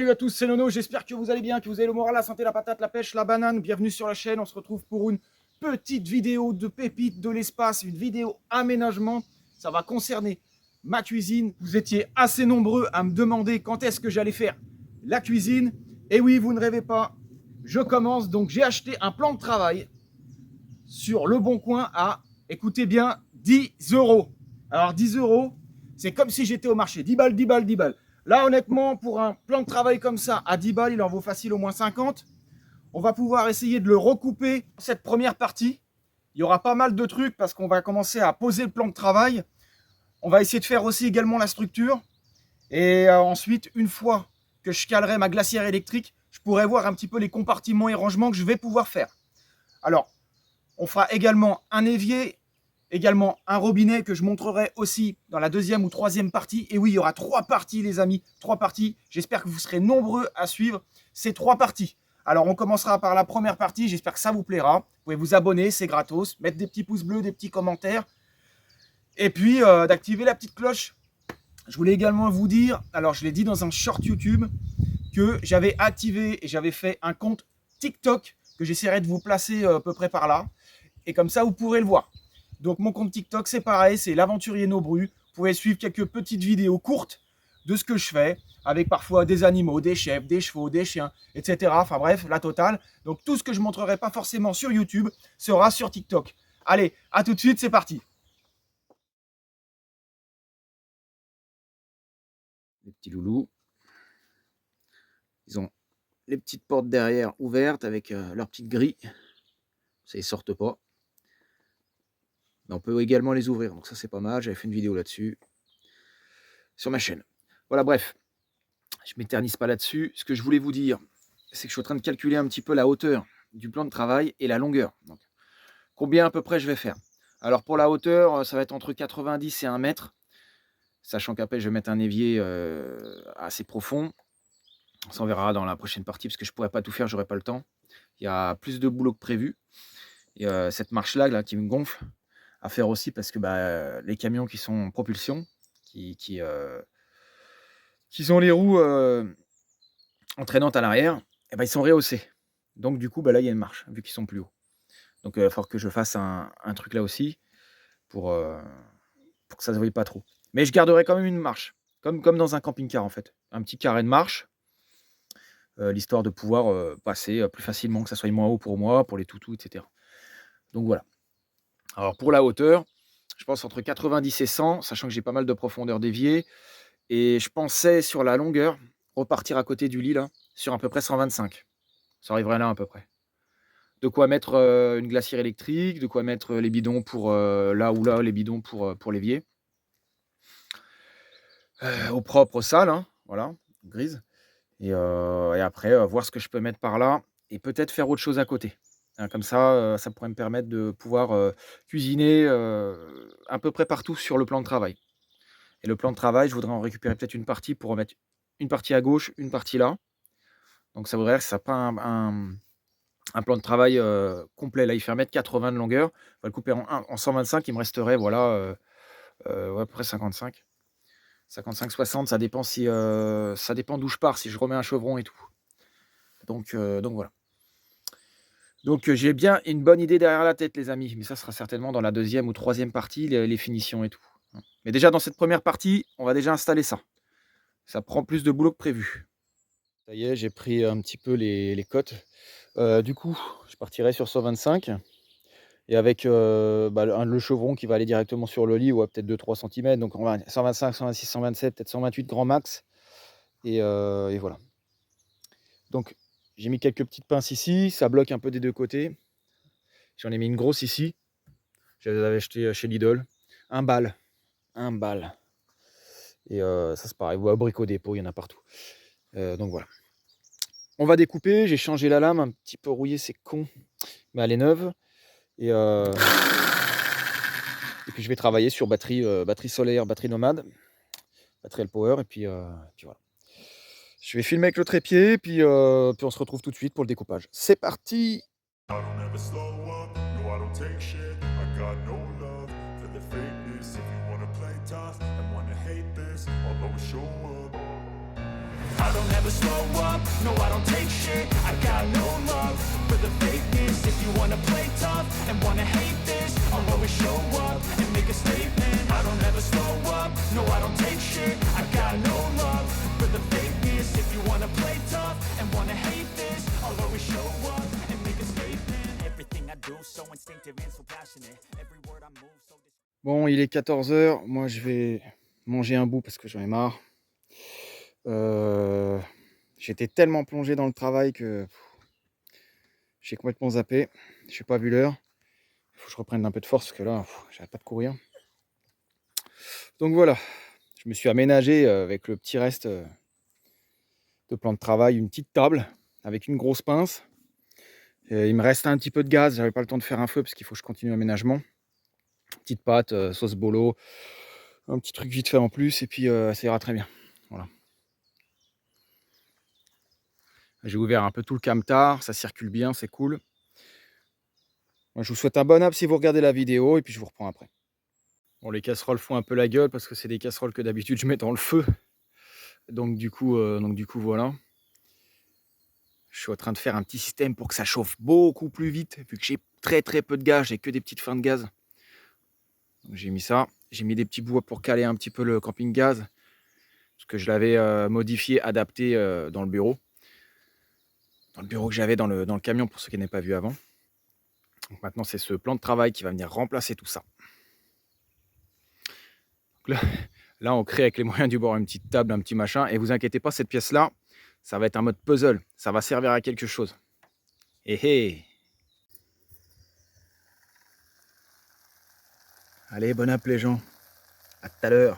Salut à tous, c'est Nono, j'espère que vous allez bien, que vous avez le moral, la santé, la patate, la pêche, la banane. Bienvenue sur la chaîne, on se retrouve pour une petite vidéo de pépites de l'espace, une vidéo aménagement. Ça va concerner ma cuisine. Vous étiez assez nombreux à me demander quand est-ce que j'allais faire la cuisine. Et oui, vous ne rêvez pas, je commence. Donc j'ai acheté un plan de travail sur Le Bon Coin à, écoutez bien, 10 €. Alors 10 €, c'est comme si j'étais au marché, 10 balles, 10 balles, 10 balles. Là, honnêtement, pour un plan de travail comme ça, à 10 balles, il en vaut facile au moins 50. On va pouvoir essayer de le recouper. Cette première partie, il y aura pas mal de trucs parce qu'on va commencer à poser le plan de travail. On va essayer de faire aussi également la structure. Et ensuite, une fois que je calerai ma glacière électrique, je pourrai voir un petit peu les compartiments et rangements que je vais pouvoir faire. Alors, on fera également un évier, également un robinet que je montrerai aussi dans la deuxième ou troisième partie. Et oui, il y aura 3 parties, les amis, 3 parties. J'espère que vous serez nombreux à suivre ces 3 parties. Alors, on commencera par la première partie. J'espère que ça vous plaira. Vous pouvez vous abonner, c'est gratos. Mettre des petits pouces bleus, des petits commentaires. Et puis, d'activer la petite cloche. Je voulais également vous dire, alors je l'ai dit dans un short YouTube, que j'avais activé et j'avais fait un compte TikTok que j'essaierai de vous placer à peu près par là. Et comme ça, vous pourrez le voir. Donc mon compte TikTok, c'est pareil, c'est l'aventurier Nobru. Vous pouvez suivre quelques petites vidéos courtes de ce que je fais, avec parfois des animaux, des chèvres, des chevaux, des chiens, etc. Enfin bref, la totale. Donc tout ce que je ne montrerai pas forcément sur YouTube sera sur TikTok. Allez, à tout de suite, c'est parti. Les petits loulous. Ils ont les petites portes derrière ouvertes avec leur petite grille. Ça, ils sortent pas. Mais on peut également les ouvrir, donc ça c'est pas mal. J'avais fait une vidéo là-dessus sur ma chaîne. Voilà, bref, je m'éternise pas là-dessus. Ce que je voulais vous dire, c'est que je suis en train de calculer un petit peu la hauteur du plan de travail et la longueur. Donc, combien à peu près je vais faire. Alors pour la hauteur, ça va être entre 90 et 1 mètre, sachant qu'après je vais mettre un évier assez profond. Ça on verra dans la prochaine partie parce que je pourrais pas tout faire, j'aurai pas le temps. Il y a plus de boulot que prévu. Et cette marche là qui me gonfle à faire aussi parce que les camions qui sont en propulsion, qui ont les roues entraînantes à l'arrière, et ils sont rehaussés. Donc du coup, là, il y a une marche, vu qu'ils sont plus hauts. Donc il va falloir que je fasse un truc là aussi pour que ça ne se voie pas trop. Mais je garderai quand même une marche, comme dans un camping-car en fait. Un petit carré de marche, l'histoire de pouvoir passer plus facilement, que ça soit moins haut pour moi, pour les toutous, etc. Donc voilà. Alors pour la hauteur, je pense entre 90 et 100, sachant que j'ai pas mal de profondeur d'évier. Et je pensais sur la longueur, repartir à côté du lit là, sur à peu près 125. Ça arriverait là à peu près. De quoi mettre une glacière électrique, de quoi mettre les bidons pour là ou là, les bidons pour l'évier. Au propre, sale, hein, voilà, grise. Et après, voir ce que je peux mettre par là et peut-être faire autre chose à côté. Hein, comme ça, ça pourrait me permettre de pouvoir cuisiner à peu près partout sur le plan de travail. Et le plan de travail, je voudrais en récupérer peut-être une partie pour remettre une partie à gauche, une partie là. Donc ça voudrait dire que ça n'a pas un plan de travail complet. Là, il fait 1,80 m de longueur. On va le couper en 125. Il me resterait voilà, à peu près 55. 55-60, ça dépend si ça dépend d'où je pars, si je remets un chevron et tout. Donc voilà. Donc j'ai bien une bonne idée derrière la tête, les amis. Mais ça sera certainement dans la deuxième ou troisième partie, les finitions et tout. Mais déjà dans cette première partie, on va déjà installer ça. Ça prend plus de boulot que prévu. Ça y est, j'ai pris un petit peu les cotes. Du coup, je partirai sur 125 et avec le chevron qui va aller directement sur le lit ou à peut-être 2-3 cm. Donc on va 125, 126, 127, peut-être 128 grand max. Et voilà. Donc j'ai mis quelques petites pinces ici. Ça bloque un peu des deux côtés. J'en ai mis une grosse ici. Je les avais achetées chez Lidl. 1 balle. 1 balle. Et ça c'est pareil. Ou à Brico Dépôt, il y en a partout. Donc voilà. On va découper, j'ai changé la lame, un petit peu rouillée, c'est con, mais elle est neuve. Et puis je vais travailler sur batterie solaire, batterie nomade, batterie L-Power, et puis voilà. Je vais filmer avec le trépied, puis on se retrouve tout de suite pour le découpage. C'est parti! I don't ever slow up, no I don't take shit. I got no love for the fakeness. If you wanna play tough and wanna hate this, I'll always show up and make a statement. I don't ever slow up, no I don't take shit. I got no love for the fakeness. If you wanna play tough and wanna hate this, I'll always show up and make a statement. Everything I do so instinctive and so passionate. Every word I move so Bon, il est 14 h. Moi, je vais manger un bout parce que j'en ai marre. J'étais tellement plongé dans le travail que j'ai complètement zappé. Je n'ai pas vu l'heure. Il faut que je reprenne un peu de force parce que là, j'arrête pas de courir. Donc voilà, je me suis aménagé avec le petit reste de plan de travail, une petite table avec une grosse pince. Et il me reste un petit peu de gaz, j'avais pas le temps de faire un feu parce qu'il faut que je continue l'aménagement. Petite pâte, sauce bolo, un petit truc vite fait en plus et puis ça ira très bien. Voilà. J'ai ouvert un peu tout le camtar, ça circule bien, c'est cool. Moi, je vous souhaite un bon app si vous regardez la vidéo et puis je vous reprends après. Bon, les casseroles font un peu la gueule parce que c'est des casseroles que d'habitude je mets dans le feu. Donc du coup voilà. Je suis en train de faire un petit système pour que ça chauffe beaucoup plus vite, vu que j'ai très peu de gaz, j'ai que des petites fins de gaz. Donc j'ai mis ça, j'ai mis des petits bouts pour caler un petit peu le camping gaz, parce que je l'avais modifié, adapté dans le bureau. Dans le bureau que j'avais dans le camion, pour ceux qui n'avaient pas vu avant. Donc maintenant c'est ce plan de travail qui va venir remplacer tout ça. Donc là on crée avec les moyens du bord une petite table, un petit machin, et vous inquiétez pas, cette pièce-là, ça va être un mode puzzle, ça va servir à quelque chose. Hé. Allez, bonne app les gens. À tout à l'heure.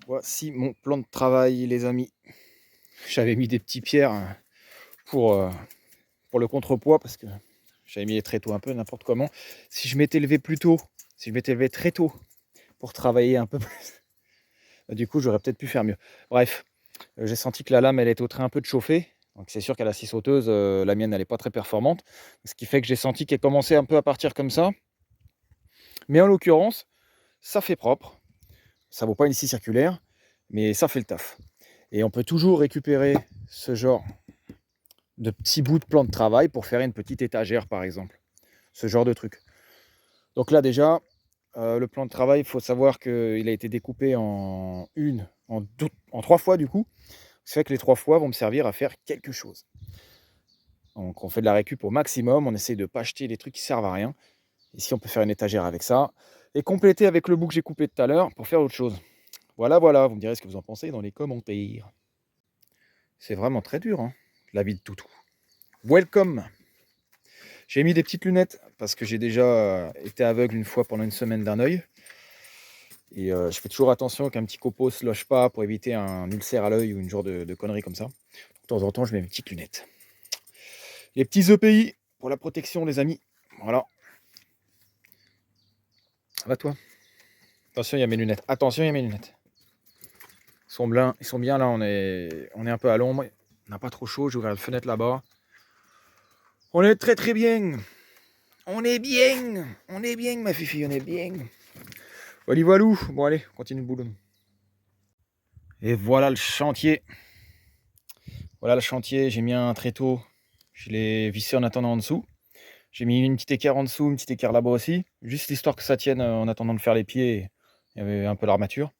Voici mon plan de travail, les amis. J'avais mis des petits pierres pour le contrepoids parce que j'avais mis les tréteaux un peu n'importe comment. Si je m'étais levé plus tôt, si je m'étais levé très tôt pour travailler un peu plus, du coup j'aurais peut-être pu faire mieux. Bref, j'ai senti que la lame elle était au train un peu de chauffer. Donc c'est sûr qu'à la scie sauteuse, la mienne elle n'est pas très performante. Ce qui fait que j'ai senti qu'elle commençait un peu à partir comme ça. Mais en l'occurrence, ça fait propre. Ça vaut pas une scie circulaire, mais ça fait le taf. Et on peut toujours récupérer ce genre de petits bouts de plan de travail pour faire une petite étagère par exemple. Ce genre de truc. Donc là déjà, le plan de travail, il faut savoir qu'il a été découpé en 3 fois du coup. Ce qui fait que les 3 fois vont me servir à faire quelque chose. Donc on fait de la récup au maximum, on essaye de ne pas acheter des trucs qui servent à rien. Ici on peut faire une étagère avec ça. Et compléter avec le bout que j'ai coupé tout à l'heure pour faire autre chose. Voilà, vous me direz ce que vous en pensez dans les commentaires. C'est vraiment très dur, hein, la vie de toutou. Welcome. J'ai mis des petites lunettes parce que j'ai déjà été aveugle une fois pendant une semaine d'un œil. Et je fais toujours attention qu'un petit copeau ne se loge pas pour éviter un ulcère à l'œil ou une genre de connerie comme ça. De temps en temps, je mets mes petites lunettes. Les petits EPI pour la protection, les amis. Voilà. Ça va toi? Attention, il y a mes lunettes. Attention, il y a mes lunettes. Ils sont bien là, on est un peu à l'ombre. On n'a pas trop chaud, j'ai ouvert la fenêtre là-bas. On est très très bien. On est bien. On est bien, ma fifi, on est bien. Voilà, voilou. Bon, allez, on continue le boulot. Et voilà le chantier. Voilà le chantier. J'ai mis un tréteau. Je l'ai vissé en attendant en dessous. J'ai mis une petite équerre en dessous, une petite équerre là-bas aussi. Juste histoire que ça tienne en attendant de faire les pieds. Il y avait un peu l'armature.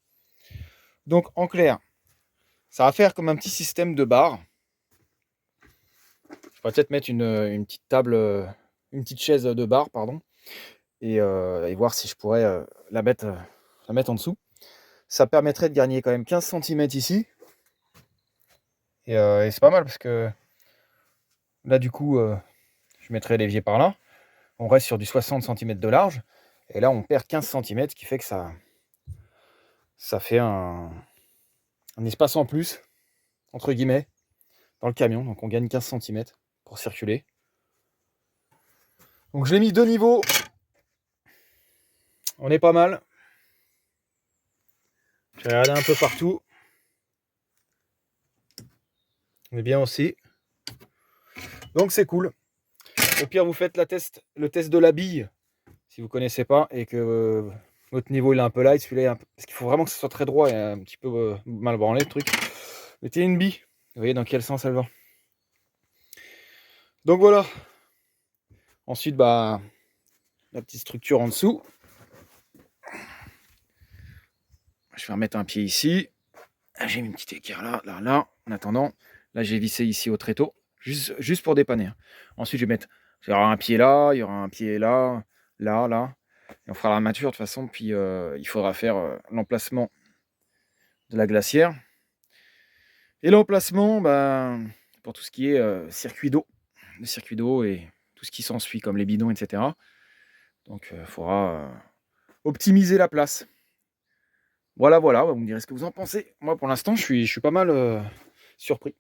Donc, en clair, ça va faire comme un petit système de barres. Je pourrais peut-être mettre une petite table, une petite chaise de bar, pardon, et voir si je pourrais la mettre en dessous. Ça permettrait de gagner quand même 15 cm ici. Et c'est pas mal parce que là, du coup, je mettrai l'évier par là. On reste sur du 60 cm de large. Et là, on perd 15 cm, ce qui fait que ça fait un espace en plus, entre guillemets, dans le camion. Donc on gagne 15 cm pour circuler. Donc je l'ai mis 2 niveaux. On est pas mal. J'ai regardé un peu partout. On est bien aussi. Donc c'est cool. Au pire, vous faites le test de la bille, si vous ne connaissez pas, et que votre niveau il est un peu light, celui-là, parce qu'il faut vraiment que ce soit très droit et un petit peu mal branlé le truc. Mettez une bille. Vous voyez dans quel sens elle va. Donc voilà. Ensuite, bah, la petite structure en dessous. Je vais remettre un pied ici. J'ai mis une petite équerre là. En attendant, là j'ai vissé ici au tréteau, juste pour dépanner. Ensuite, je vais mettre, il y aura un pied là, il y aura un pied là. Et on fera l'armature de toute façon. Puis il faudra faire l'emplacement de la glacière. Et l'emplacement, bah, pour tout ce qui est circuit d'eau. Le circuit d'eau et tout ce qui s'ensuit, comme les bidons, etc. Donc il faudra optimiser la place. Voilà, vous me direz ce que vous en pensez. Moi, pour l'instant, je suis pas mal surpris.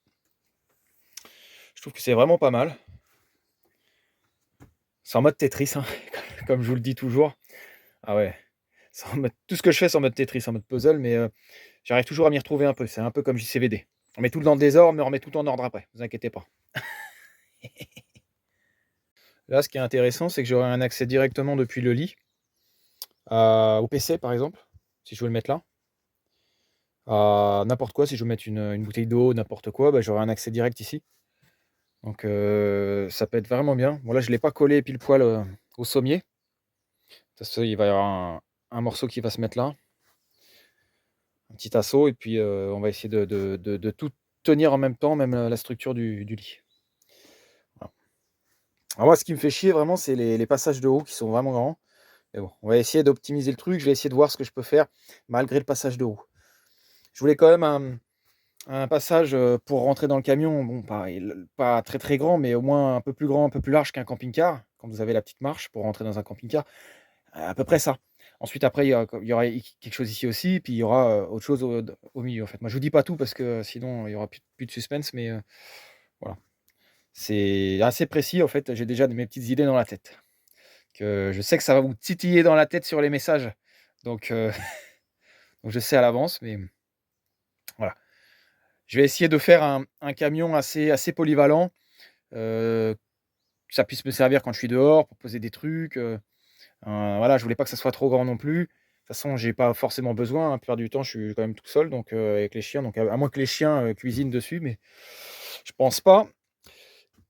Je trouve que c'est vraiment pas mal. C'est en mode Tetris, hein, comme je vous le dis toujours. Ah ouais, tout ce que je fais, c'est en mode Tetris, en mode puzzle, mais j'arrive toujours à m'y retrouver un peu. C'est un peu comme JCVD. On met tout dans le désordre, mais on remet tout en ordre après. Ne vous inquiétez pas. Là, ce qui est intéressant, c'est que j'aurai un accès directement depuis le lit au PC, par exemple, si je veux le mettre là. N'importe quoi, si je veux mettre une bouteille d'eau, n'importe quoi, bah, j'aurai un accès direct ici. Donc ça peut être vraiment bien. Bon là, je ne l'ai pas collé pile poil au sommier. Parce qu'il va y avoir un morceau qui va se mettre là. Un petit assaut. Et puis on va essayer de tout tenir en même temps, même la structure du lit. Voilà. Alors moi, ce qui me fait chier vraiment, c'est les passages de haut qui sont vraiment grands. Mais bon, on va essayer d'optimiser le truc. Je vais essayer de voir ce que je peux faire malgré le passage de haut. Je voulais quand même un passage pour rentrer dans le camion. Bon, pas très très grand, mais au moins un peu plus grand, un peu plus large qu'un camping-car. Quand vous avez la petite marche pour rentrer dans un camping-car. À peu près ça. Ensuite, après, il y aura quelque chose ici aussi, puis il y aura autre chose au milieu. En fait, moi, je vous dis pas tout parce que sinon, il y aura plus de suspense, mais voilà. C'est assez précis. En fait, j'ai déjà mes petites idées dans la tête. Que je sais que ça va vous titiller dans la tête sur les messages, donc, donc je sais à l'avance, mais voilà. Je vais essayer de faire un camion assez polyvalent, que ça puisse me servir quand je suis dehors pour poser des trucs. Voilà, je voulais pas que ça soit trop grand non plus. De toute façon, j'ai pas forcément besoin. La plupart du temps, je suis quand même tout seul, donc avec les chiens. Donc à moins que les chiens cuisinent dessus, mais je pense pas.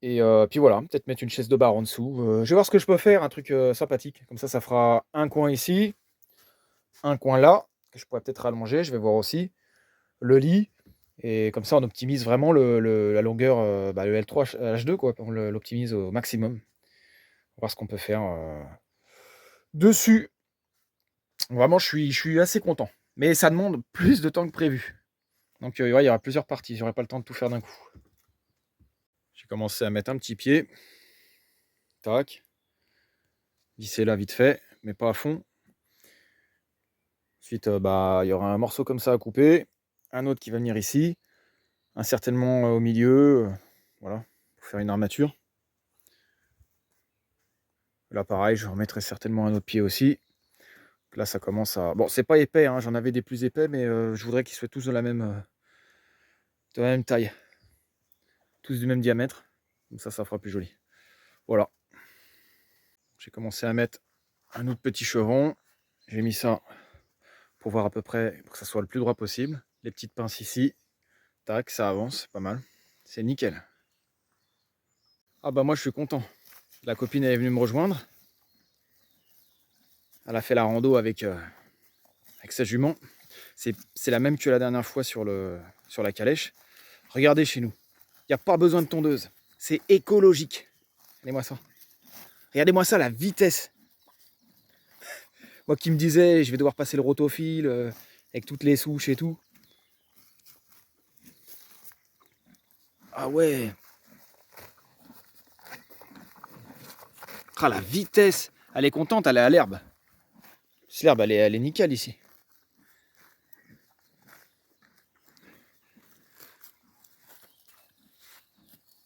Et puis voilà, peut-être mettre une chaise de bar en dessous. Je vais voir ce que je peux faire, un truc sympathique. Comme ça fera un coin ici, un coin là, que je pourrais peut-être rallonger. Je vais voir aussi le lit. Et comme ça, on optimise vraiment la longueur, le L3 H2, quoi. On l'optimise au maximum. On va voir ce qu'on peut faire dessus. Vraiment, je suis assez content. Mais ça demande plus de temps que prévu. Donc il y aura plusieurs parties. J'aurai pas le temps de tout faire d'un coup. J'ai commencé à mettre un petit pied. Tac. Visser là vite fait, mais pas à fond. Ensuite, il y aura un morceau comme ça à couper. Un autre qui va venir ici. Un certainement au milieu. Voilà, pour faire une armature. Là, pareil, je remettrai certainement un autre pied aussi. Là, ça commence à... Bon, c'est pas épais, hein, j'en avais des plus épais, mais je voudrais qu'ils soient tous de la même taille. Tous du même diamètre. Comme ça fera plus joli. Voilà. J'ai commencé à mettre un autre petit chevron. J'ai mis ça pour voir à peu près, pour que ça soit le plus droit possible. Les petites pinces ici. Tac, ça avance, pas mal. C'est nickel. Ah bah moi je suis content. La copine elle est venue me rejoindre. Elle a fait la rando avec sa jument. C'est la même que la dernière fois sur la calèche. Regardez chez nous. Il n'y a pas besoin de tondeuse. C'est écologique. Regardez-moi ça. Regardez-moi ça, la vitesse. Moi qui me disais, je vais devoir passer le rotofil avec toutes les souches et tout. Ah ouais. Ah la vitesse. Elle est contente, elle est à l'herbe. L'herbe, elle est nickel ici.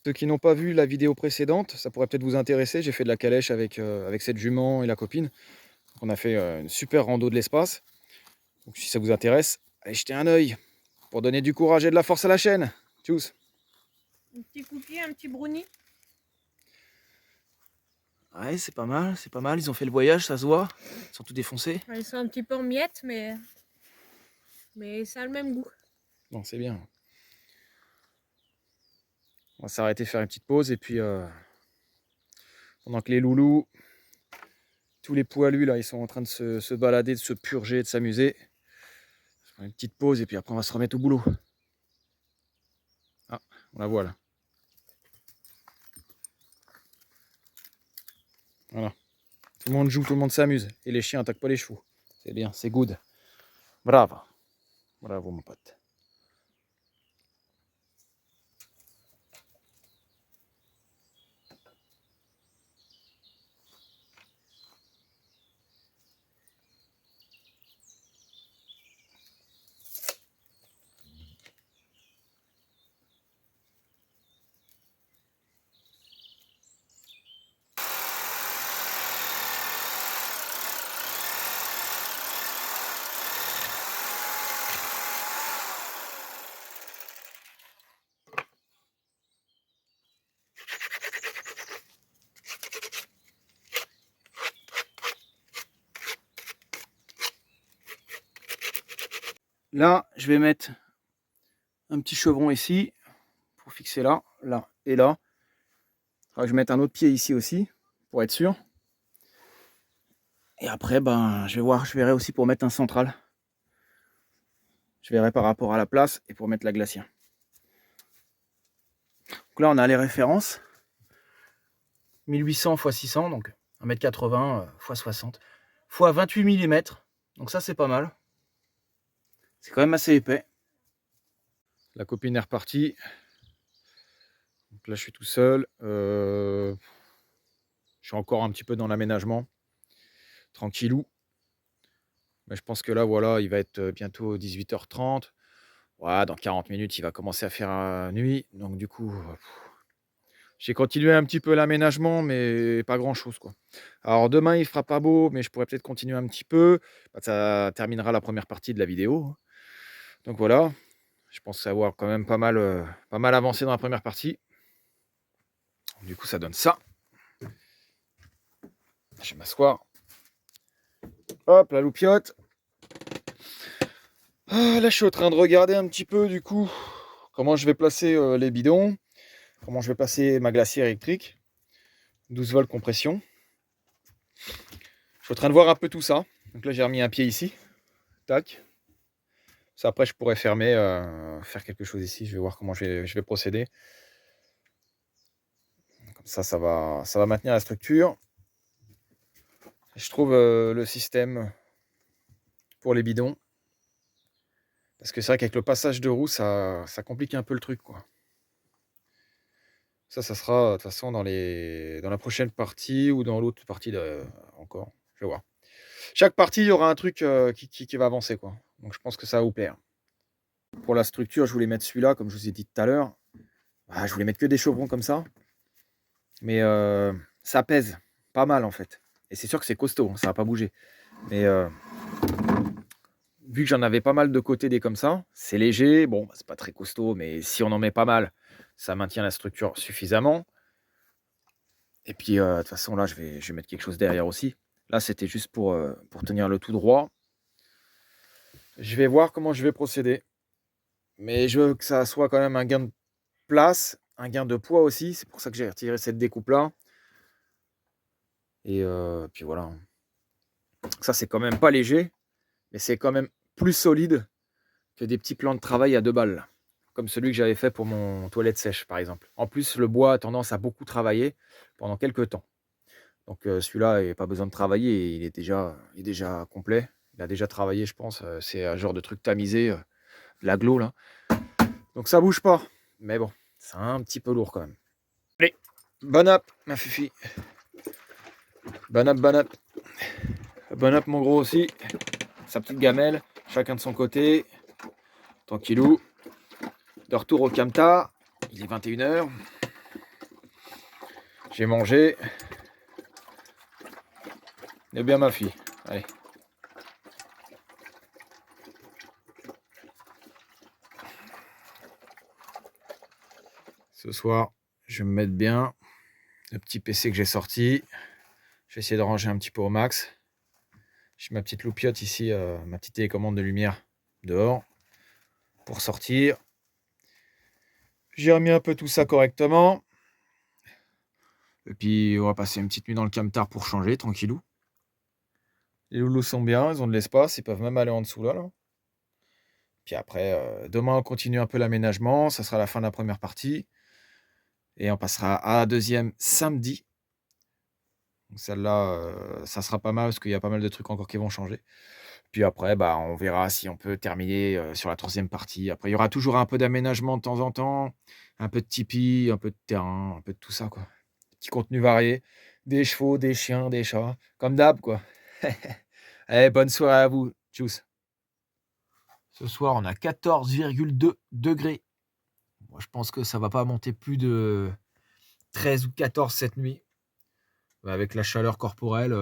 Ceux qui n'ont pas vu la vidéo précédente, ça pourrait peut-être vous intéresser. J'ai fait de la calèche avec cette jument et la copine. On a fait une super rando de l'espace. Donc si ça vous intéresse, allez jeter un œil pour donner du courage et de la force à la chaîne. Tchuss. Un petit cookie, un petit brownie. Ouais, c'est pas mal, c'est pas mal. Ils ont fait le voyage, ça se voit. Ils sont tout défoncés. Ils sont un petit peu en miettes, mais ça a le même goût. Bon, c'est bien. On va s'arrêter, faire une petite pause. Et puis, pendant que les loulous, tous les poilus, là, ils sont en train de se balader, de se purger, de s'amuser. On va faire une petite pause et puis après, on va se remettre au boulot. Ah, on la voit là. Voilà. Tout le monde joue, tout le monde s'amuse. Et les chiens attaquent pas les chevaux. C'est bien, c'est good. Bravo. Bravo, mon pote. Là, je vais mettre un petit chevron ici pour fixer là, là et là. Je vais mettre un autre pied ici aussi pour être sûr. Et après, ben, je verrai aussi pour mettre un central. Je verrai par rapport à la place et pour mettre la glacière. Donc là, on a les références. 1800 x 600, donc 1m80 x 60 x 28 mm. Donc ça, c'est pas mal. C'est quand même assez épais. La copine est repartie. Donc là, je suis tout seul. Je suis encore un petit peu dans l'aménagement. Tranquillou. Mais je pense que là, voilà, il va être bientôt 18h30. Voilà, dans 40 minutes, il va commencer à faire nuit. Donc du coup, j'ai continué un petit peu l'aménagement, mais pas grand-chose, quoi. Alors demain, il fera pas beau, mais je pourrais peut-être continuer un petit peu. Ça terminera la première partie de la vidéo. Donc voilà, je pense avoir quand même pas mal avancé dans la première partie. Du coup, ça donne ça. Je vais m'asseoir. Hop, la loupiote. Ah, là, je suis en train de regarder un petit peu, du coup, comment je vais placer les bidons. Comment je vais passer ma glacière électrique. 12 volts compression. Je suis en train de voir un peu tout ça. Donc là, j'ai remis un pied ici. Tac. Ça, après, je pourrais fermer, faire quelque chose ici. Je vais voir comment je vais procéder. Comme ça va maintenir la structure. Je trouve le système pour les bidons. Parce que c'est vrai qu'avec le passage de roue, ça complique un peu le truc, quoi. Ça sera de toute façon dans la prochaine partie ou dans l'autre partie encore. Je vais voir. Chaque partie, il y aura un truc qui va avancer, quoi. Donc je pense que ça va vous plaire. Pour la structure, je voulais mettre celui-là, comme je vous ai dit tout à l'heure. Je voulais mettre que des chevrons comme ça. Mais ça pèse pas mal, en fait. Et c'est sûr que c'est costaud, hein, ça va pas bouger. Mais vu que j'en avais pas mal de côté des comme ça, c'est léger. Bon, c'est pas très costaud, mais si on en met pas mal, ça maintient la structure suffisamment. Et puis, de toute façon, là, je vais mettre quelque chose derrière aussi. Là, c'était juste pour tenir le tout droit. Je vais voir comment je vais procéder. Mais je veux que ça soit quand même un gain de place, un gain de poids aussi. C'est pour ça que j'ai retiré cette découpe-là. Et puis voilà. Ça, c'est quand même pas léger. Mais c'est quand même plus solide que des petits plans de travail à 2 balles. Comme celui que j'avais fait pour mon toilette sèche, par exemple. En plus, le bois a tendance à beaucoup travailler pendant quelques temps. Donc celui-là, il n'y a pas besoin de travailler. Il est déjà complet. Il a déjà travaillé, je pense. C'est un genre de truc tamisé. De l'agglo, là. Donc ça bouge pas. Mais bon, c'est un petit peu lourd quand même. Allez, bon up, ma fifi. Bon up, bon up. Bon up, mon gros aussi. Sa petite gamelle. Chacun de son côté. Tranquillou. De retour au Camta. Il est 21h. J'ai mangé. Eh bien, ma fille. Allez. Ce soir, je vais me mettre bien. Le petit PC que j'ai sorti. Je vais essayer de ranger un petit peu au max. J'ai ma petite loupiote ici, ma petite télécommande de lumière dehors pour sortir. J'ai remis un peu tout ça correctement. Et puis, on va passer une petite nuit dans le camtar pour changer, tranquillou. Les loulous sont bien, ils ont de l'espace, ils peuvent même aller en dessous là. Puis après, demain, on continue un peu l'aménagement. Ça sera la fin de la première partie. Et on passera à la deuxième samedi. Donc celle-là, ça sera pas mal parce qu'il y a pas mal de trucs encore qui vont changer. Puis après, bah, on verra si on peut terminer sur la troisième partie. Après, il y aura toujours un peu d'aménagement de temps en temps, un peu de tipi, un peu de terrain, un peu de tout ça, quoi. Petit contenu varié, des chevaux, des chiens, des chats, comme d'hab, quoi. Allez, bonne soirée à vous. Tchuss. Ce soir, on a 14,2 degrés. Moi, je pense que ça va pas monter plus de 13 ou 14 cette nuit. Avec la chaleur corporelle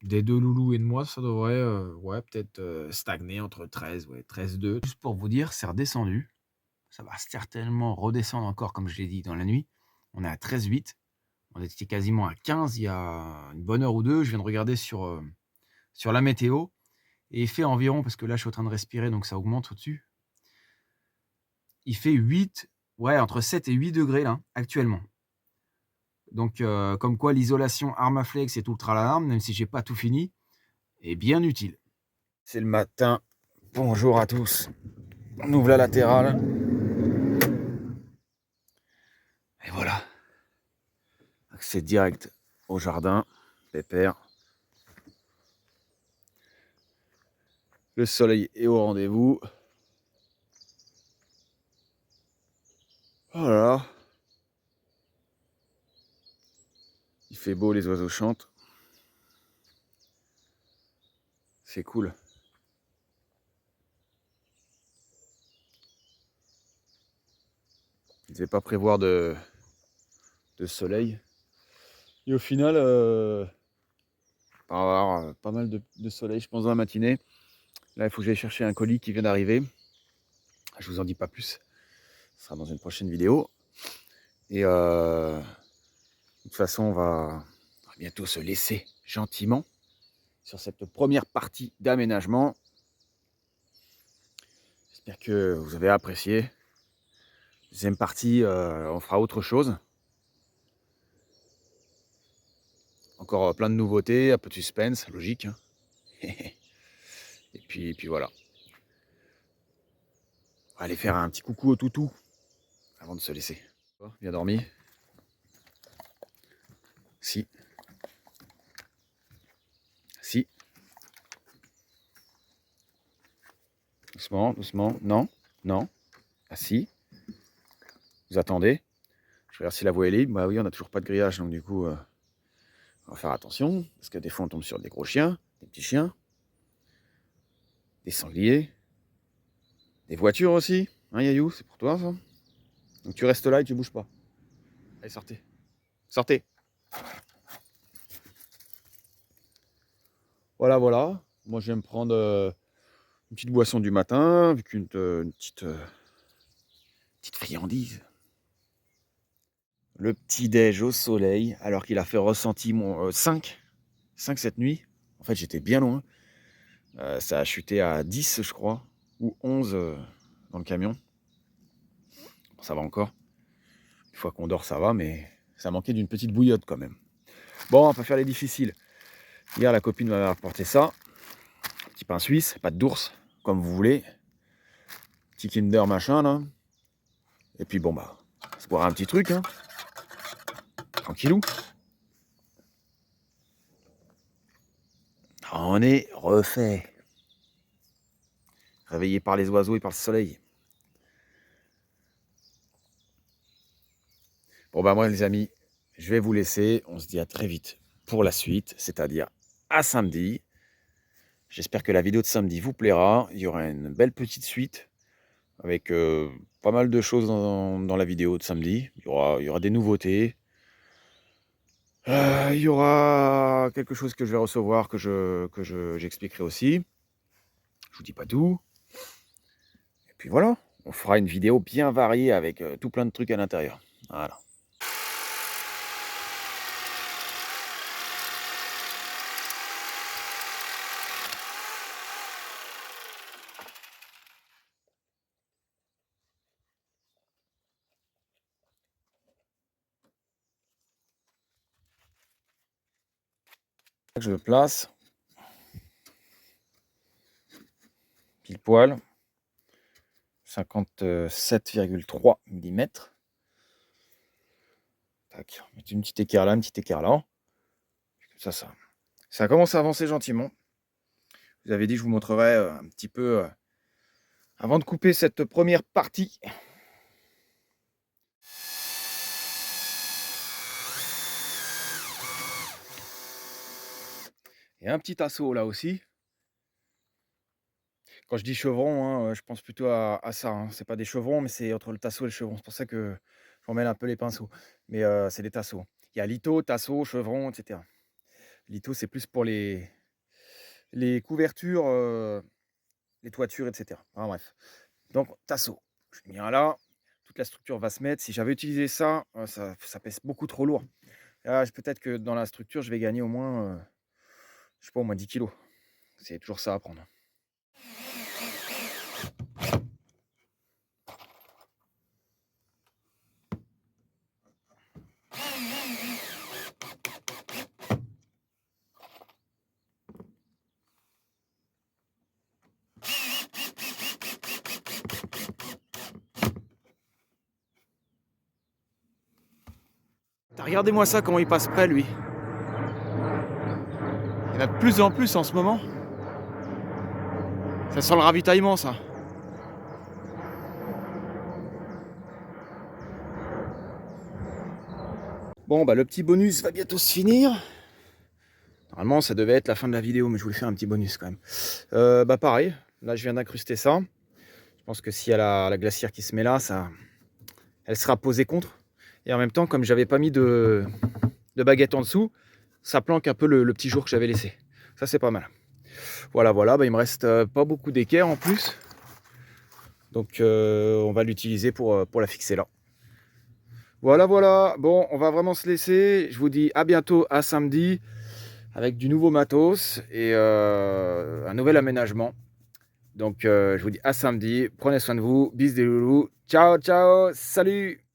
des deux loulous et de moi, ça devrait peut-être stagner entre 13, 13,2. Juste pour vous dire, c'est redescendu. Ça va certainement redescendre encore, comme je l'ai dit, dans la nuit. On est à 13,8. On était quasiment à 15 il y a une bonne heure ou deux. Je viens de regarder sur la météo. Et il fait environ, parce que là, je suis en train de respirer, donc ça augmente au-dessus. Il fait 8, entre 7 et 8 degrés, là, actuellement. Donc, comme quoi l'isolation Armaflex et tout le tralala, même si j'ai pas tout fini, est bien utile. C'est le matin. Bonjour à tous. On ouvre la latérale. Et voilà. Accès direct au jardin. Pépère. Le soleil est au rendez-vous. Voilà. Il fait beau, les oiseaux chantent. C'est cool. Je ne devais pas prévoir de soleil. Et au final, on va avoir pas mal de soleil, je pense, dans la matinée. Là, il faut que j'aille chercher un colis qui vient d'arriver. Je vous en dis pas plus. Ce sera dans une prochaine vidéo. Et de toute façon, on va bientôt se laisser gentiment sur cette première partie d'aménagement. J'espère que vous avez apprécié. Deuxième partie, on fera autre chose. Encore plein de nouveautés, un peu de suspense, logique. Hein. et puis voilà. On va aller faire un petit coucou au toutou avant de se laisser. Bien dormi? Si. Si. Doucement, doucement. Non, non. Ah si. Vous attendez. Je regarde si la voie est libre. Bah oui, on n'a toujours pas de grillage, donc du coup, on va faire attention. Parce que des fois, on tombe sur des gros chiens, des petits chiens, des sangliers, des voitures aussi. Hein, Yayou, c'est pour toi, ça. Donc tu restes là et tu bouges pas. Allez, sortez. Sortez. Voilà, voilà. Moi, je vais me prendre une petite boisson du matin, avec une petite friandise. le petit-déj au soleil, alors qu'il a fait ressenti 5 cette nuit. En fait, j'étais bien loin. Ça a chuté à 10, je crois, ou 11 dans le camion. Bon, ça va encore. Une fois qu'on dort, ça va, mais ça manquait d'une petite bouillotte quand même. Bon, on va pas faire les difficiles. Hier, la copine m'avait apporté ça. Petit pain suisse, pâte d'ours, comme vous voulez. Petit Kinder machin, là. Et puis bon, bah, se boire un petit truc, hein. Tranquillou. On est refait. Réveillé par les oiseaux et par le soleil. Bon bah moi les amis, je vais vous laisser. On se dit à très vite pour la suite, c'est-à-dire à samedi. J'espère que la vidéo de samedi vous plaira. Il y aura une belle petite suite avec pas mal de choses dans la vidéo de samedi. Il y aura des nouveautés. Il y aura quelque chose que je vais recevoir que j'expliquerai aussi. Je vous dis pas tout. Et puis voilà, on fera une vidéo bien variée avec tout plein de trucs à l'intérieur. Voilà. Je place pile poil 57,3 mm. Tac, mettre une petite équerre là, une petite équerre là. Ça commence à avancer gentiment. Je vous avais dit que je vous montrerai un petit peu avant de couper cette première partie. Et un petit assaut là aussi. Quand je dis chevron, hein, je pense plutôt à ça. Hein. C'est pas des chevrons, mais c'est entre le tasseau et le chevron. C'est pour ça que j'en mêle un peu les pinceaux. Mais c'est des tasseaux. Il y a lito, tasseau, chevron, etc. Lito, c'est plus pour les couvertures, les toitures, etc. Enfin, bref. Donc, tasseau. Je mets un là. Toute la structure va se mettre. Si j'avais utilisé ça, ça pèse beaucoup trop lourd. Là, peut-être que dans la structure, je vais gagner au moins, je sais pas, au moins 10 kilos. C'est toujours ça à prendre. Regardez-moi ça, comment il passe près, lui. Il y en a de plus en plus en ce moment. Ça sent le ravitaillement, ça. Bon, bah le petit bonus va bientôt se finir. Normalement, ça devait être la fin de la vidéo, mais je voulais faire un petit bonus quand même. Bah pareil, là je viens d'incruster ça. Je pense que s'il y a la glacière qui se met là, elle sera posée contre. Et en même temps, comme j'avais pas mis de baguette en dessous, ça planque un peu le petit jour que j'avais laissé. Ça, c'est pas mal. Voilà, bah, il me reste pas beaucoup d'équerre en plus. Donc, on va l'utiliser pour la fixer là. Voilà. Bon, on va vraiment se laisser. Je vous dis à bientôt, à samedi, avec du nouveau matos et un nouvel aménagement. Donc, je vous dis à samedi. Prenez soin de vous. Bis des loulous. Ciao, salut!